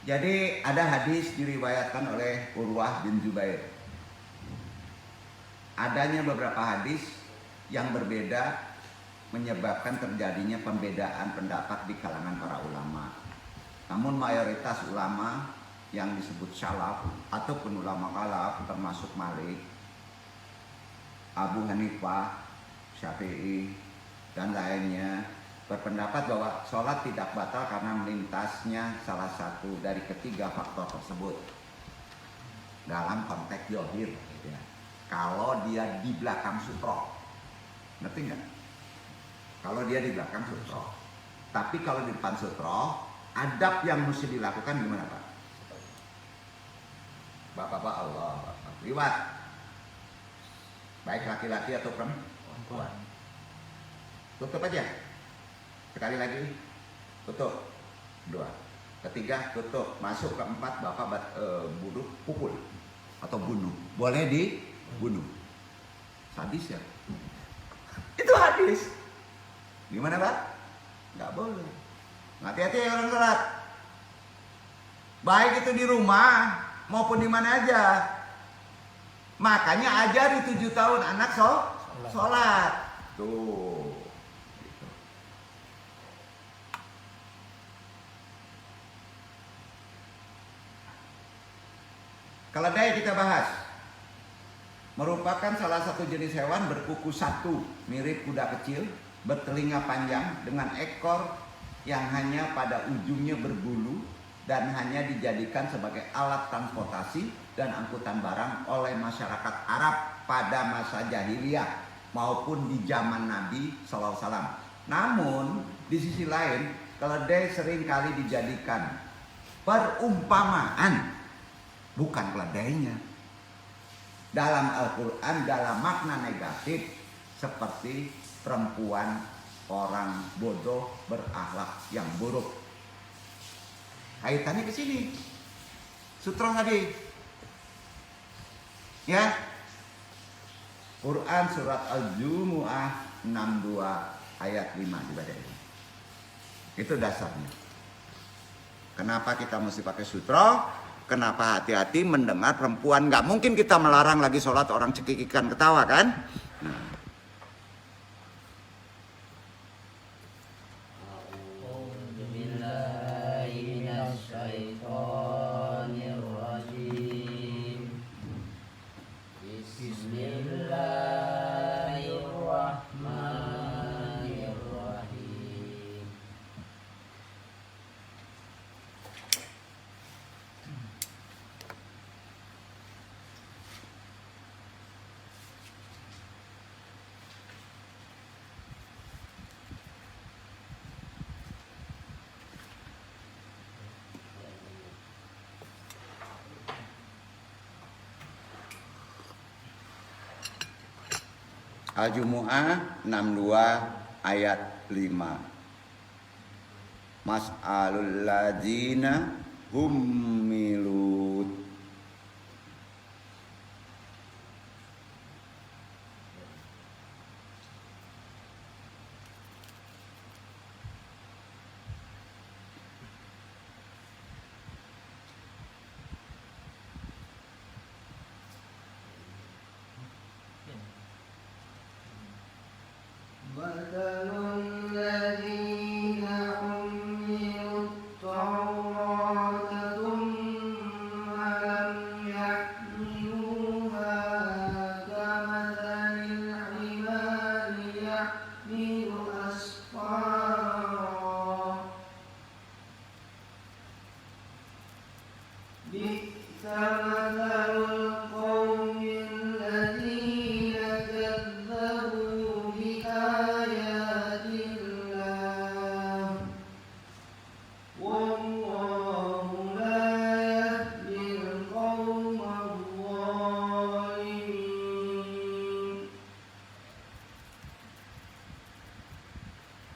Jadi ada hadis diriwayatkan oleh Urwah bin Zubair. Adanya beberapa hadis yang berbeda menyebabkan terjadinya pembedaan pendapat di kalangan para ulama. Namun mayoritas ulama yang disebut salaf ataupun ulama khalaf termasuk Malik, Abu Hanifah, Syafi'i dan lainnya berpendapat bahwa sholat tidak batal karena melintasnya salah satu dari ketiga faktor tersebut dalam konteks zahir, ya. Kalau dia di belakang sutro, ngerti nggak? Kalau dia di belakang sutro, tapi kalau di depan sutro, adab yang mesti dilakukan gimana Pak? Bapak-bapak Allah, liwat, baik laki-laki atau perempuan, tutup aja. Sekali lagi, tutup. Dua. Ketiga, tutup. Masuk keempat, bapak bunuh, pukul atau bunuh. Boleh dibunuh. Sadis ya. Itu hadis. Gimana Pak? Nggak boleh. Hati-hati ya orang sholat. Baik itu di rumah maupun di mana aja. Makanya ajari 7 tahun anak sholat. Tuh. Keledai kita bahas. Merupakan salah satu jenis hewan berkuku satu, mirip kuda kecil, bertelinga panjang dengan ekor yang hanya pada ujungnya berbulu dan hanya dijadikan sebagai alat transportasi dan angkutan barang oleh masyarakat Arab pada masa jahiliyah maupun di zaman Nabi SAW. Namun di sisi lain, keledai seringkali dijadikan perumpamaan, bukan keledainya, dalam Al-Quran dalam makna negatif seperti perempuan, orang bodoh, berakhlak yang buruk. Kaitannya ke sini. Sutra tadi. Ya. Quran surat Al-Jumu'ah 62 ayat 5 dibaca itu. Itu dasarnya. Kenapa kita mesti pakai sutra? Kenapa hati-hati mendengar perempuan? Gak mungkin kita melarang lagi sholat orang cekikikan ketawa kan? Nah. Al-Jumu'ah 62 ayat 5. Mas'alul ladzina hummilut.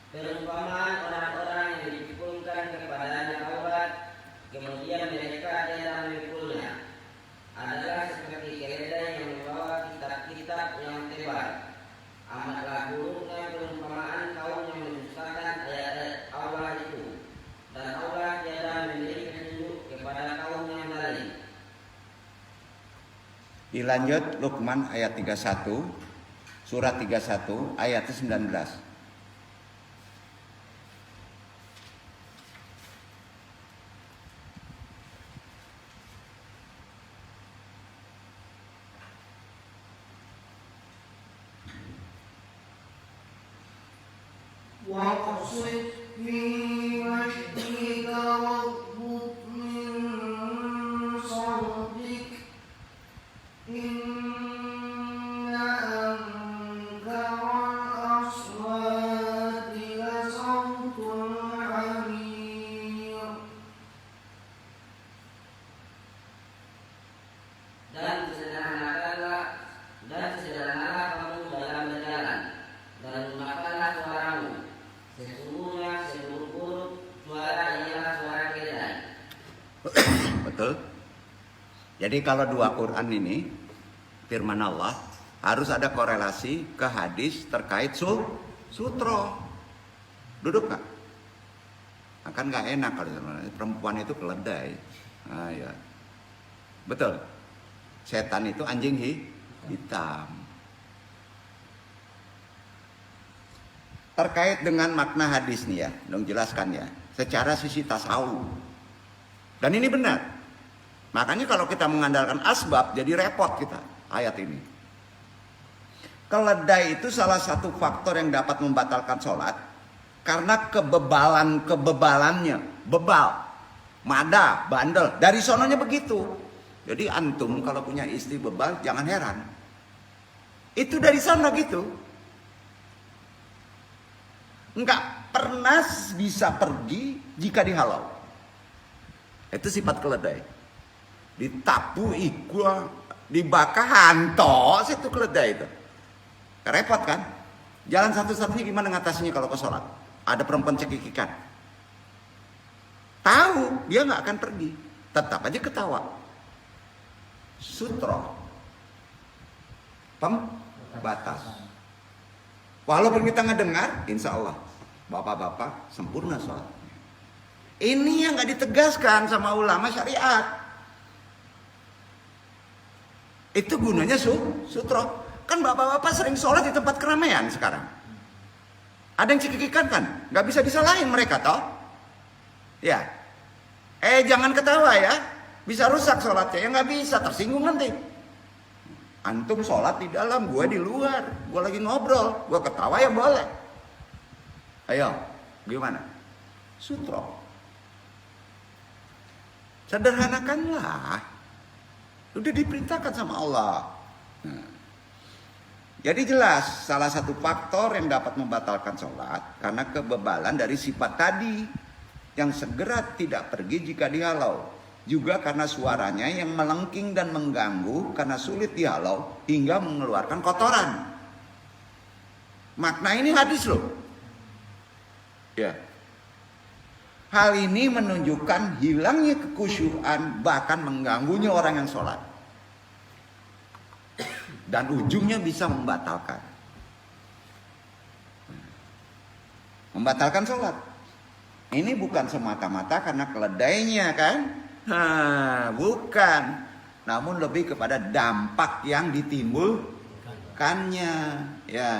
Perumpamaan orang-orang yang dipukulkan kepadanya obat, kemudian mereka tidak memikulnya, adalah seperti keledai yang membawa kitab-kitab yang tebal. Amatlah buruknya perumpamaan kaum yang mendustakan ayat-ayat Allah itu, dan Allah tiada memberi petunjuk kepada Dilanjut Luqman ayat 31, surat 31 ayat 19. واقصد في مشيك واغضض من صوتك إن أنكر الأصوات لصوت الحمير. Dan sederhanalah kamu dalam berjalan, dan gunakanlah suaramu. Sesungguhnya seburuk-buruk suara ialah suara keledai. Betul. Jadi kalau dua Quran ini firman Allah harus ada korelasi ke hadis terkait sutro. Duduk nggak? Akan nggak enak kalau perempuan itu keledai. Nah, ya. Betul. Setan itu anjing hitam. Terkait dengan makna hadis nih ya, dong jelaskan ya. Secara sisi tasawuf. Dan ini benar. Makanya kalau kita mengandalkan asbab jadi repot kita ayat ini. Keledai itu salah satu faktor yang dapat membatalkan sholat karena kebebalannya, bebal, mada, bandel. Dari sononya begitu. Jadi antum kalau punya istri bebal jangan heran. Itu dari sana gitu. Enggak pernah bisa pergi jika dihalau. Itu sifat keledai. Ditapu igua, dibakar hanto, itu keledai itu. Repot kan? Jalan satu-satunya gimana ngatasinya kalau ke sholat? Ada perempuan cekikikan. Tahu dia nggak akan pergi, tetap aja ketawa. Sutro, pembatas. Walaupun kita nggak dengar, insya Allah bapak-bapak sempurna sholat. Ini yang nggak ditegaskan sama ulama syariat. Itu gunanya sutro. Kan bapak-bapak sering sholat di tempat keramaian sekarang. Ada yang cekikikan kan? Nggak bisa disalahin mereka toh. Ya. Jangan ketawa ya. Bisa rusak sholatnya. Ya nggak bisa, tersinggung nanti. Antum sholat di dalam, gue di luar. Gue lagi ngobrol. Gue ketawa ya boleh. Ayo, gimana? Sutro. Sederhanakanlah. Udah diperintahkan sama Allah. Nah. Jadi jelas salah satu faktor yang dapat membatalkan sholat karena kebebalan dari sifat tadi yang segera tidak pergi jika dihalau. Juga karena suaranya yang melengking dan mengganggu karena sulit dihalau hingga mengeluarkan kotoran. Makna ini hadis loh. Ya. Hal ini menunjukkan hilangnya kekhusyuan bahkan mengganggunya orang yang sholat. Dan ujungnya bisa membatalkan. Membatalkan sholat. Ini bukan semata-mata karena keledainya kan. Bukan. Namun lebih kepada dampak yang ditimbulkannya. Ya.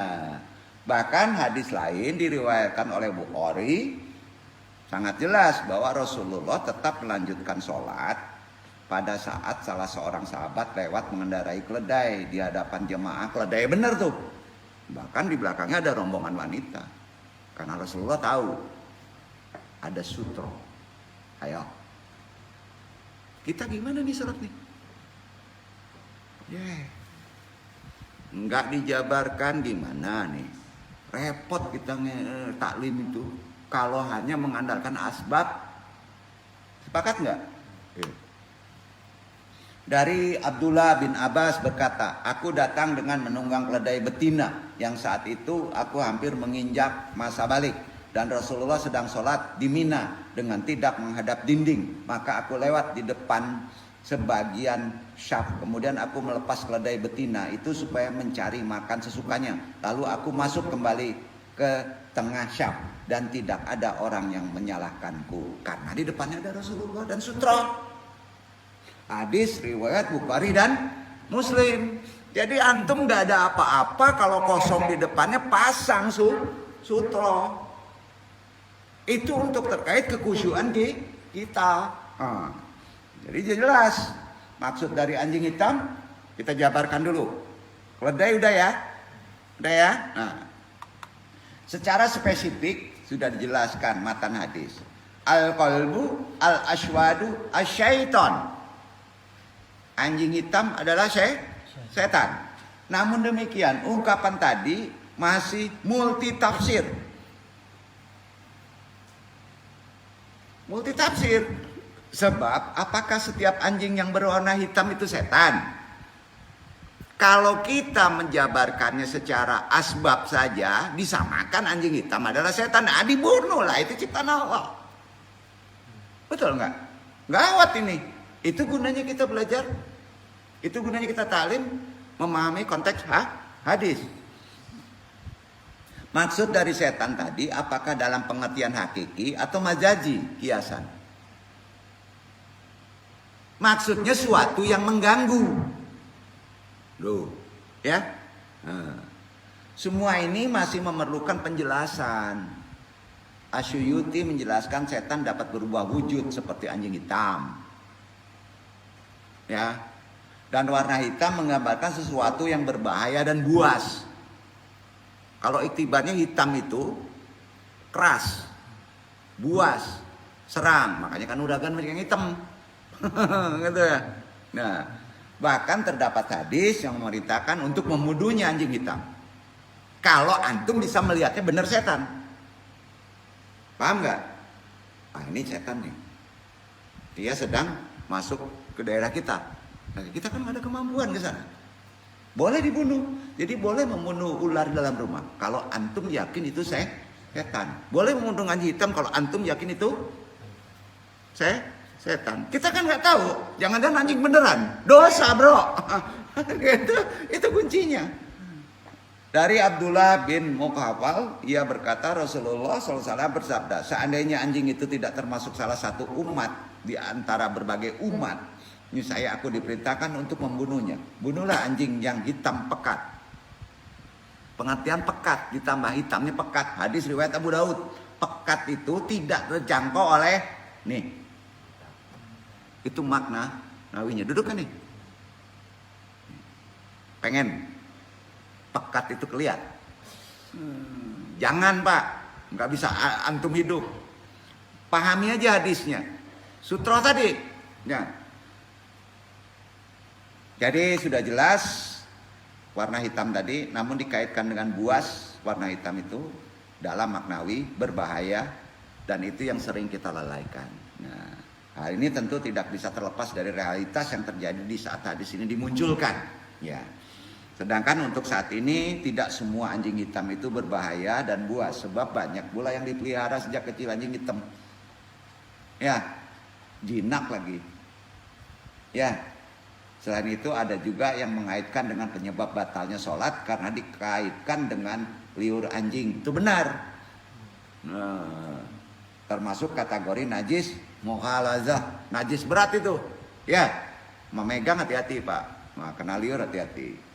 Bahkan hadis lain diriwayatkan oleh Bukhari. Sangat jelas bahwa Rasulullah tetap melanjutkan sholat pada saat salah seorang sahabat lewat mengendarai keledai di hadapan jemaah. Keledai benar tuh. Bahkan di belakangnya ada rombongan wanita. Karena Rasulullah tahu ada sutro. Ayo. Kita gimana nih sholat nih? Enggak dijabarkan gimana nih? Repot kita taklim itu. Kalau hanya mengandalkan asbab. Sepakat enggak? Dari Abdullah bin Abbas berkata, aku datang dengan menunggang keledai betina yang saat itu aku hampir menginjak masa balik. Dan Rasulullah sedang sholat di Mina dengan tidak menghadap dinding. Maka aku lewat di depan sebagian syaf. Kemudian aku melepas keledai betina itu supaya mencari makan sesukanya. Lalu aku masuk kembali ke tengah syaf. Dan tidak ada orang yang menyalahkanku. Karena di depannya ada Rasulullah dan sutro. Hadis riwayat Bukhari dan Muslim. Jadi antum nggak ada apa-apa kalau kosong di depannya pasang sutro. Itu untuk terkait kekhusyuan kita. Jadi jelas maksud dari anjing hitam kita jabarkan dulu. Keledai udah ya? Udah ya? Nah, secara spesifik sudah dijelaskan matan hadis. Al-qalbu al-aswadu asyaiton. Anjing hitam adalah setan. Namun demikian, ungkapan tadi masih multi tafsir. Multi tafsir. Sebab apakah setiap anjing yang berwarna hitam itu setan? Kalau kita menjabarkannya secara asbab saja, disamakan anjing hitam adalah setan. Nah, dibunuh lah, itu ciptaan Allah. Betul nggak? Gawat ini. Itu gunanya kita belajar. Itu gunanya kita talim, memahami konteks hadis. Maksud dari setan tadi apakah dalam pengertian hakiki atau majazi, kiasan? Maksudnya suatu yang mengganggu. Loh, ya? Nah, semua ini masih memerlukan penjelasan. Asyuyuti menjelaskan setan dapat berubah wujud seperti anjing hitam. Ya. Dan warna hitam menggambarkan sesuatu yang berbahaya dan buas. Kalau iktibarnya hitam itu keras, buas, seram. Makanya kan uragan yang hitam. Gitu ya. Nah, bahkan terdapat hadis yang memerintahkan untuk membunuhnya anjing hitam. Kalau antum bisa melihatnya benar setan. Paham nggak? Ah, ini setan nih. Dia sedang masuk ke daerah kita. Nah, kita kan nggak ada kemampuan ke sana. Boleh dibunuh. Jadi boleh membunuh ular dalam rumah. Kalau antum yakin itu setan. Boleh membunuh anjing hitam kalau antum yakin itu setan. Kita kan nggak tahu. Jangan-jangan anjing beneran. Dosa bro. Itu kuncinya. Dari Abdullah bin Mughafal, ia berkata Rasulullah SAW bersabda, seandainya anjing itu tidak termasuk salah satu umat di antara berbagai umat, niscaya aku diperintahkan untuk membunuhnya. Bunuhlah anjing yang hitam pekat. Pengertian pekat ditambah hitamnya pekat. Hadis riwayat Abu Daud. Pekat itu tidak terjangkau oleh nih. Itu makna nawinya. Duduk kan nih. Pengen pekat itu kelihatan. Jangan Pak, nggak bisa antum hidup. Pahami aja hadisnya. Sutra tadi. Ya. Jadi sudah jelas warna hitam tadi, namun dikaitkan dengan buas, warna hitam itu dalam maknawi berbahaya dan itu yang sering kita lalaikan. Nah, hal ini tentu tidak bisa terlepas dari realitas yang terjadi di saat hadis ini dimunculkan. Ya. Sedangkan untuk saat ini tidak semua anjing hitam itu berbahaya dan buas, sebab banyak pula yang dipelihara sejak kecil anjing hitam. Ya, jinak lagi. Ya. Selain itu ada juga yang mengaitkan dengan penyebab batalnya sholat karena dikaitkan dengan liur anjing. Itu benar. Nah, termasuk kategori najis mughalazah, najis berat itu. Ya, memegang hati-hati Pak. Nah, kena liur hati-hati.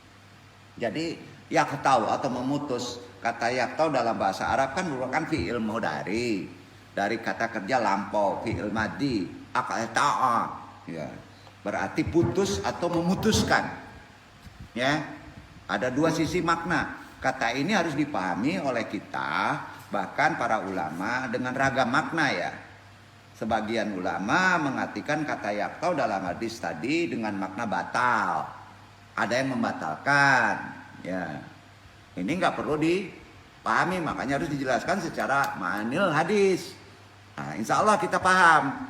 Jadi yaktau atau memutus, kata yaktau dalam bahasa Arab kan merupakan fi'il mudhari dari kata kerja lampau, fi'il madi, aqta'a. Ya. Berarti putus atau memutuskan. Ya. Ada dua sisi makna. Kata ini harus dipahami oleh kita, bahkan para ulama dengan ragam makna ya. Sebagian ulama mengartikan kata yaktau dalam hadis tadi dengan makna batal. Ada yang membatalkan. Ya. Ini nggak perlu dipahami, makanya harus dijelaskan secara ma'anil hadis. Nah, insya Allah kita paham.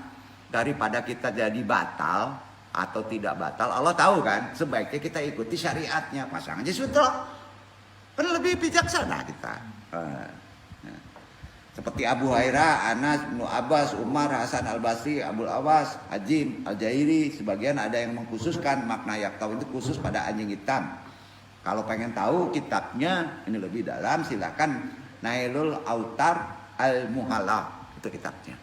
Daripada kita jadi batal atau tidak batal, Allah tahu kan, sebaiknya kita ikuti syariatnya, pasang aja sutra, kan lebih bijaksana kita. Seperti Abu Hurairah, Anas, Ibnu Abbas, Umar, Hasan Al-Basri, Abul Awas, Hajim, Al-Jairi, sebagian ada yang mengkhususkan makna yaktau itu khusus pada anjing hitam. Kalau pengen tahu kitabnya ini lebih dalam, silakan Nailul Autar Al-Muhalla, itu kitabnya.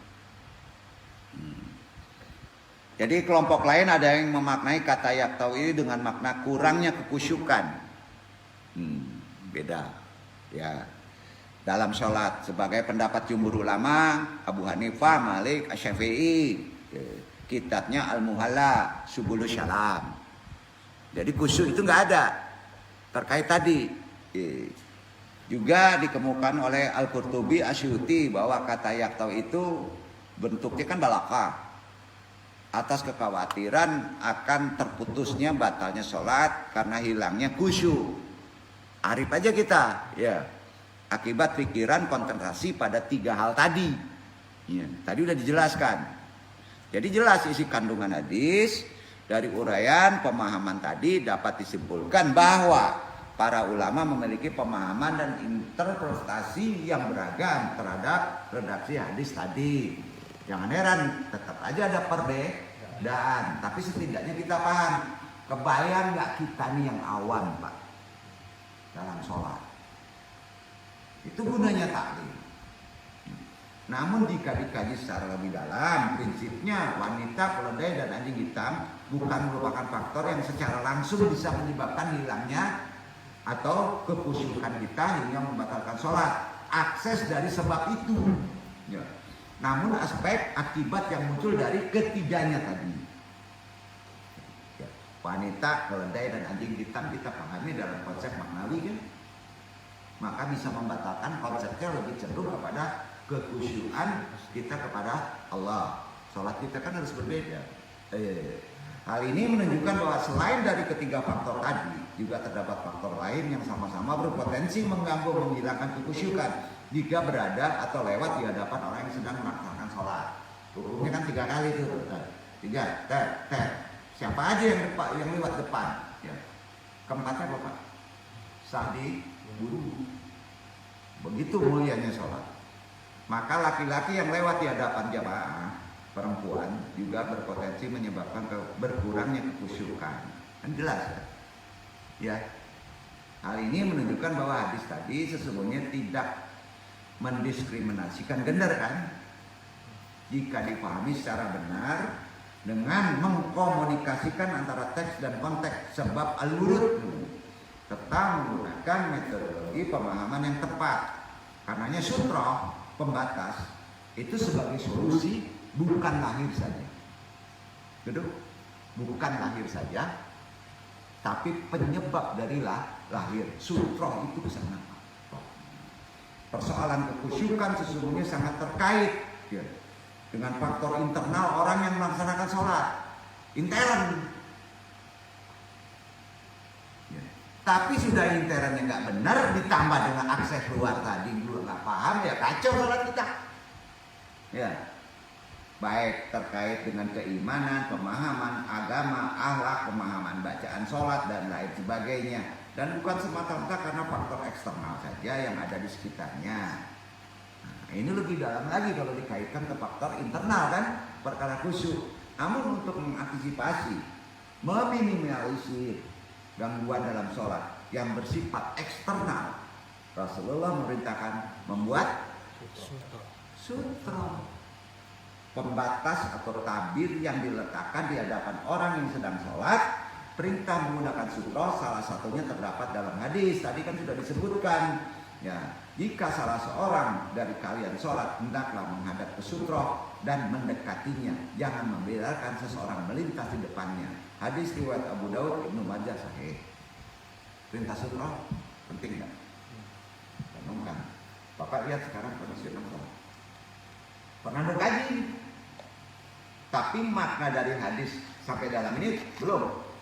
Jadi kelompok lain ada yang memaknai kata yaktau ini dengan makna kurangnya kekusyukan. Beda. Ya. Dalam sholat sebagai pendapat jumhur ulama, Abu Hanifah, Malik, Asy-Syafi'i. Kitabnya Al-Muhalla, Subulus Salam. Jadi khusyuk itu nggak ada. Terkait tadi. Juga dikemukakan oleh Al-Qurtubi Asyuti bahwa kata yaktau itu bentuknya kan balaka. Atas kekhawatiran akan terputusnya batalnya sholat karena hilangnya khusyuk. Arif aja kita, ya. Akibat pikiran konsentrasi pada 3 hal tadi. Ya, tadi udah dijelaskan. Jadi jelas isi kandungan hadis. Dari uraian pemahaman tadi dapat disimpulkan bahwa para ulama memiliki pemahaman dan interpretasi yang beragam terhadap redaksi hadis tadi. Jangan heran, tetap aja ada perbedaan. Tapi setidaknya kita paham. Kebayang nggak kita nih yang awam, Pak, dalam sholat? Itu gunanya taklim. Namun jika dikaji secara lebih dalam, prinsipnya wanita, keledai, dan anjing hitam bukan merupakan faktor yang secara langsung bisa menyebabkan hilangnya atau kekhusyukan kita hingga membatalkan sholat. Akses dari sebab itu. Ya. Namun aspek akibat yang muncul dari ketiganya tadi. Ya. Wanita, keledai, dan anjing hitam kita pahami dalam konsep maknawi kan. Maka bisa membatalkan konsepnya lebih cenderung kepada kekhusyukan kita kepada Allah. Sholat kita kan harus berbeda. Hal ini menunjukkan bahwa selain dari ketiga faktor tadi, juga terdapat faktor lain yang sama-sama berpotensi mengganggu menghilangkan kekhusyukan jika berada atau lewat di hadapan orang yang sedang melaksanakan sholat. Hukumnya kan 3 kali itu. 3, ter. Siapa aja yang lewat depan? Ya. Keempatnya apa, Pak? Sadi guru. Begitu mulianya sholat. Maka laki-laki yang lewat di hadapan jamaah perempuan juga berpotensi menyebabkan berkurangnya kekhusyukan. Kan jelas ya? Ya. Hal ini menunjukkan bahwa hadis tadi sesungguhnya tidak mendiskriminasikan gender kan? Jika dipahami secara benar dengan mengkomunikasikan antara teks dan konteks, sebab al-wurud tetap menggunakan metodologi pemahaman yang tepat. Karenanya sutra pembatas itu sebagai solusi, bukan lahir saja. Gitu? Bukan lahir saja, tapi penyebab dari lahir. Sutra itu sangat persoalan kekhusyukan sesungguhnya sangat terkait ya, dengan faktor internal orang yang melaksanakan sholat. Intern. Ya. Tapi sudah internnya nggak benar, ditambah dengan akses luar tadi juga nggak paham, ya kacau sholat kita. Ya, baik terkait dengan keimanan, pemahaman agama, akhlak, pemahaman bacaan sholat dan lain sebagainya. Dan bukan semata-mata karena faktor eksternal saja yang ada di sekitarnya. Nah, ini lebih dalam lagi kalau dikaitkan ke faktor internal kan, perkara khusyuk. Namun untuk mengantisipasi, meminimalisir gangguan dalam sholat yang bersifat eksternal, Rasulullah memerintahkan membuat sutra, pembatas atau tabir yang diletakkan di hadapan orang yang sedang sholat. Perintah menggunakan sutra salah satunya terdapat dalam hadis. Tadi kan sudah disebutkan ya, jika salah seorang dari kalian sholat, hendaklah menghadap ke sutra dan mendekatinya, jangan membiarkan seseorang melintas di depannya. Hadis riwayat Abu Daud, Ibnu Majah, sahih. Perintah sutra penting nggak? Renungkan. Bapak lihat sekarang pada sedang sholat, pernah mengkaji, tapi makna dari hadis sampai dalam ini belum.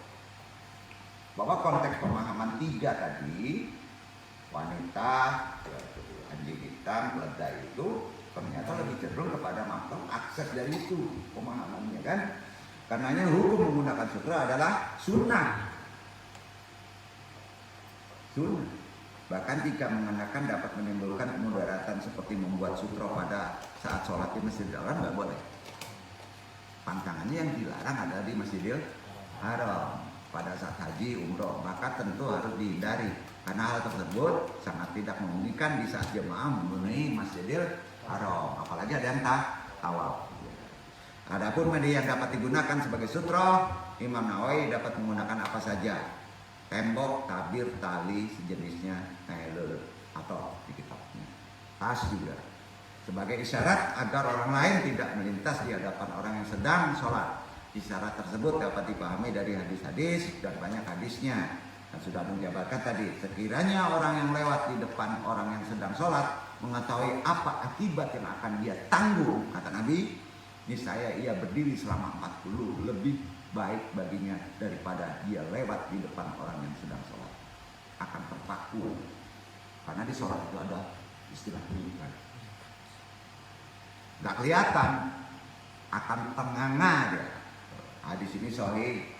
Bahwa konteks pemahaman 3 tadi, wanita, anjing hitam, keledai itu ternyata lebih cenderung kepada makna akses dari itu pemahamannya kan. Karenanya hukum menggunakan sutra adalah sunnah. Sunnah. Bahkan jika mengenakan dapat menimbulkan kemudaratan seperti membuat sutra pada saat sholat di Masjidil Haram, nggak boleh. Pantangannya yang dilarang adalah di Masjidil Haram pada saat haji, umroh, maka tentu harus dihindari karena hal tersebut sangat tidak memungkinkan di saat jemaah memenuhi Masjidil Haram, apalagi ada yang tawaf. Adapun media yang dapat digunakan sebagai sutra, Imam Nawawi dapat menggunakan apa saja. Tembok, tabir, tali, sejenisnya, atau di kitabnya. Tas juga. Sebagai isyarat agar orang lain tidak melintas di hadapan orang yang sedang sholat. Isyarat tersebut dapat dipahami dari hadis-hadis dan banyak hadisnya. Dan sudah menjabarkan tadi, sekiranya orang yang lewat di depan orang yang sedang sholat mengetahui apa akibat yang akan dia tanggung, kata Nabi, niscaya ia berdiri selama 40 lebih baik baginya daripada dia lewat di depan orang yang sedang sholat. Akan terpaku, karena di sholat itu ada istilah pendidikan. Gak kelihatan, akan tenganga dia. Hadis ini sahih.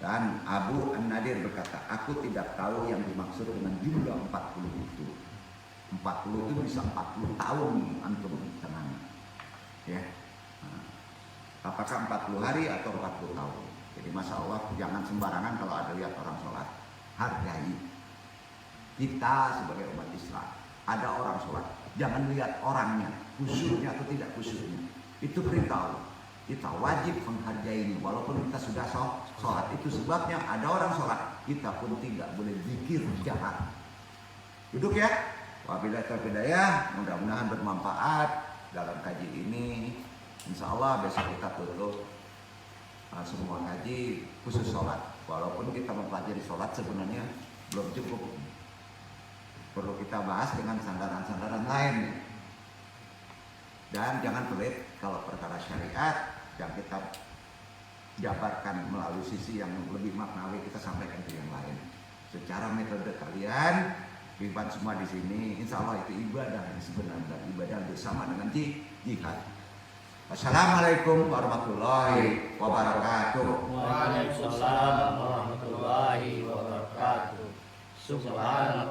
Dan Abu An-Nadir berkata, aku tidak tahu yang dimaksud dengan jumlah 40 itu. 40 itu bisa 40 tahun antum tenang. Ya. Nah, apakah 40 hari atau 40 tahun? Jadi Masya Allah, jangan sembarangan kalau ada lihat orang sholat. Hargai. Kita sebagai umat Islam, ada orang sholat, jangan lihat orangnya, khusyuknya atau tidak khusyuknya. Itu perintah Allah. Kita wajib menghargainya walaupun kita sudah sholat. Itu sebabnya ada orang sholat, kita pun tidak boleh zikir jahat. Duduk ya. Wabillahi taufiq hidayah, mudah-mudahan bermanfaat dalam kaji ini. Insya Allah besok kita tutup semua kaji khusus sholat. Walaupun kita mempelajari sholat sebenarnya belum cukup. Perlu kita bahas dengan sandaran-sandaran lain. Dan jangan pelit kalau perkara syariat yang kita jabarkan melalui sisi yang lebih maknawi, kita sampaikan ke yang lain. Secara metode kalian, ibadah semua di sini, insya Allah itu ibadah yang sebenarnya, dan ibadah bersama dengan jihad. Wassalamualaikum warahmatullahi wabarakatuh. Waalaikumsalam warahmatullahi wabarakatuh. Subhanallah.